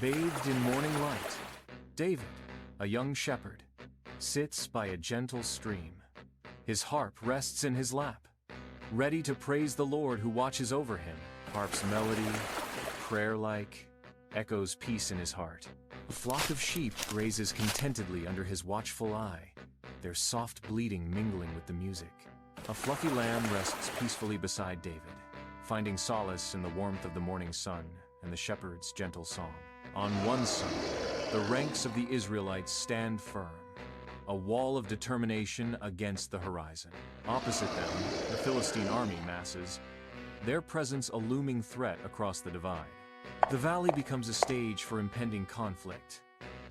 Bathed in morning light, David, a young shepherd, sits by a gentle stream. His harp rests in his lap, ready to praise the Lord who watches over him. Harp's melody, prayer-like, echoes peace in his heart. A flock of sheep grazes contentedly under his watchful eye, their soft bleating mingling with the music. A fluffy lamb rests peacefully beside David, finding solace in the warmth of the morning sun and the shepherd's gentle song. On one side, the ranks of the Israelites stand firm, a wall of determination against the horizon. Opposite them, the Philistine army masses, their presence a looming threat across the divide. The valley becomes a stage for impending conflict,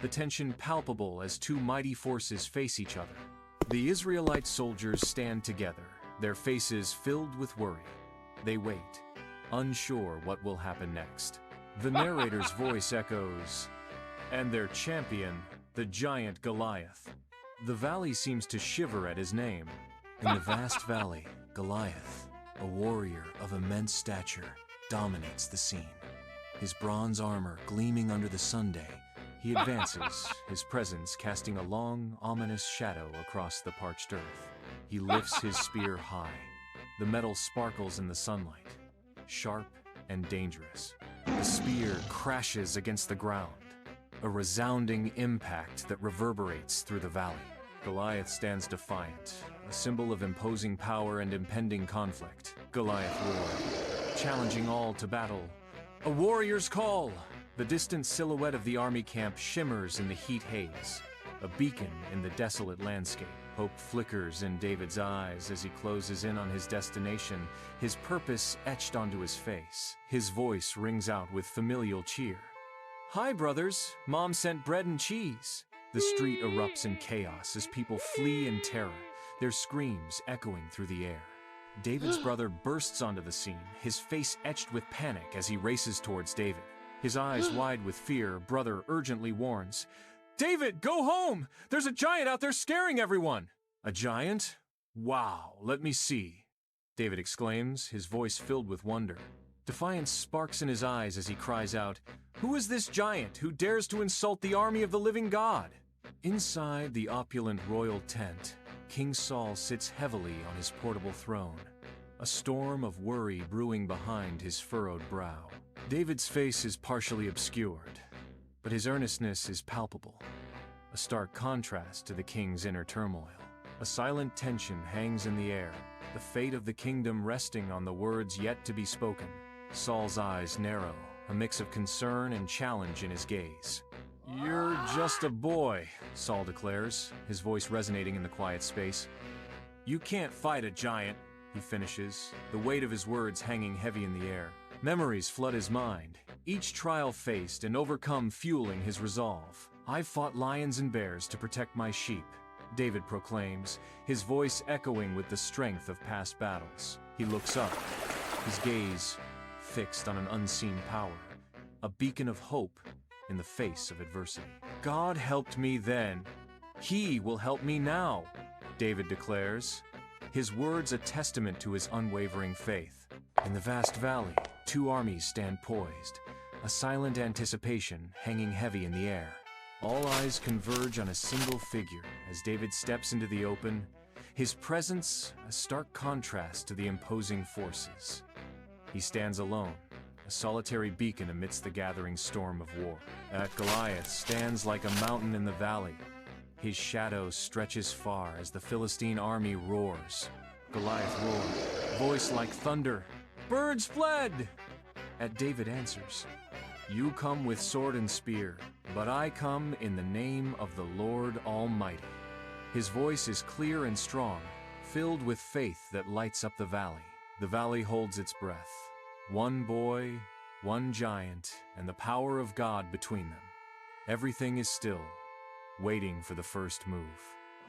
the tension palpable as two mighty forces face each other. The Israelite soldiers stand together, their faces filled with worry. They wait, unsure what will happen next. The narrator's voice echoes, and their champion, the giant Goliath. The valley seems to shiver at his name. In the vast valley, Goliath, a warrior of immense stature, dominates the scene. His bronze armor gleaming under the sunday, he advances, his presence casting a long, ominous shadow across the parched earth. He lifts his spear high. The metal sparkles in the sunlight, sharp and dangerous. The spear crashes against the ground, a resounding impact that reverberates through the valley. Goliath stands defiant, a symbol of imposing power and impending conflict. Goliath roared, challenging all to battle. A warrior's call! The distant silhouette of the army camp shimmers in the heat haze, a beacon in the desolate landscape. Hope flickers in David's eyes as he closes in on his destination, his purpose etched onto his face. His voice rings out with familial cheer. "Hi, brothers! Mom sent bread and cheese!" The street erupts in chaos as people flee in terror, their screams echoing through the air. David's brother bursts onto the scene, his face etched with panic as he races towards David. His eyes wide with fear, brother urgently warns, "David, go home! There's a giant out there scaring everyone!" "A giant? Wow, let me see," David exclaims, his voice filled with wonder. Defiance sparks in his eyes as he cries out, "Who is this giant who dares to insult the army of the living God?" Inside the opulent royal tent, King Saul sits heavily on his portable throne, a storm of worry brewing behind his furrowed brow. David's face is partially obscured, but his earnestness is palpable, a stark contrast to the king's inner turmoil. A silent tension hangs in the air, the fate of the kingdom resting on the words yet to be spoken. Saul's eyes narrow, a mix of concern and challenge in his gaze. "You're just a boy," Saul declares, his voice resonating in the quiet space. "You can't fight a giant," he finishes, the weight of his words hanging heavy in the air. Memories flood his mind, each trial faced and overcome fueling his resolve. "I've fought lions and bears to protect my sheep," David proclaims, his voice echoing with the strength of past battles. He looks up, his gaze fixed on an unseen power, a beacon of hope in the face of adversity. "God helped me then. He will help me now," David declares, his words a testament to his unwavering faith. In the vast valley, two armies stand poised, a silent anticipation hanging heavy in the air. All eyes converge on a single figure as David steps into the open, his presence a stark contrast to the imposing forces. He stands alone, a solitary beacon amidst the gathering storm of war. That Goliath stands like a mountain in the valley. His shadow stretches far as the Philistine army roars. Goliath roared, voice like thunder, "Birds fled!" At David answers, "You come with sword and spear, but I come in the name of the Lord Almighty." His voice is clear and strong, filled with faith that lights up the valley. The valley holds its breath. One boy, one giant, and the power of God between them. Everything is still, waiting for the first move.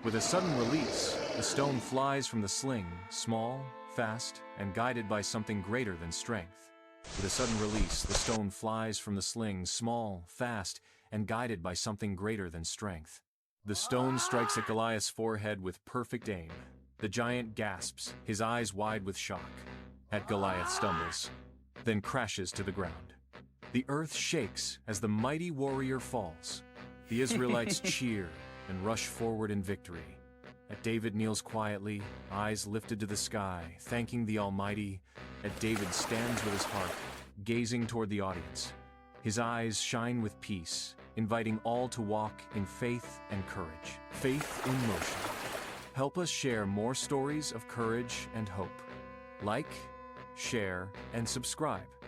With a sudden release, the stone flies from the sling, small, fast, and guided by something greater than strength. With a sudden release, the stone flies from the sling, small, fast, and guided by something greater than strength. The stone strikes at Goliath's forehead with perfect aim. The giant gasps, his eyes wide with shock. Goliath stumbles, then crashes to the ground. The earth shakes as the mighty warrior falls. The Israelites cheer and rush forward in victory. At David kneels quietly, eyes lifted to the sky, thanking the Almighty. At David stands with his heart, gazing toward the audience. His eyes shine with peace, inviting all to walk in faith and courage. Faith in motion. Help us share more stories of courage and hope. Like, share, and subscribe.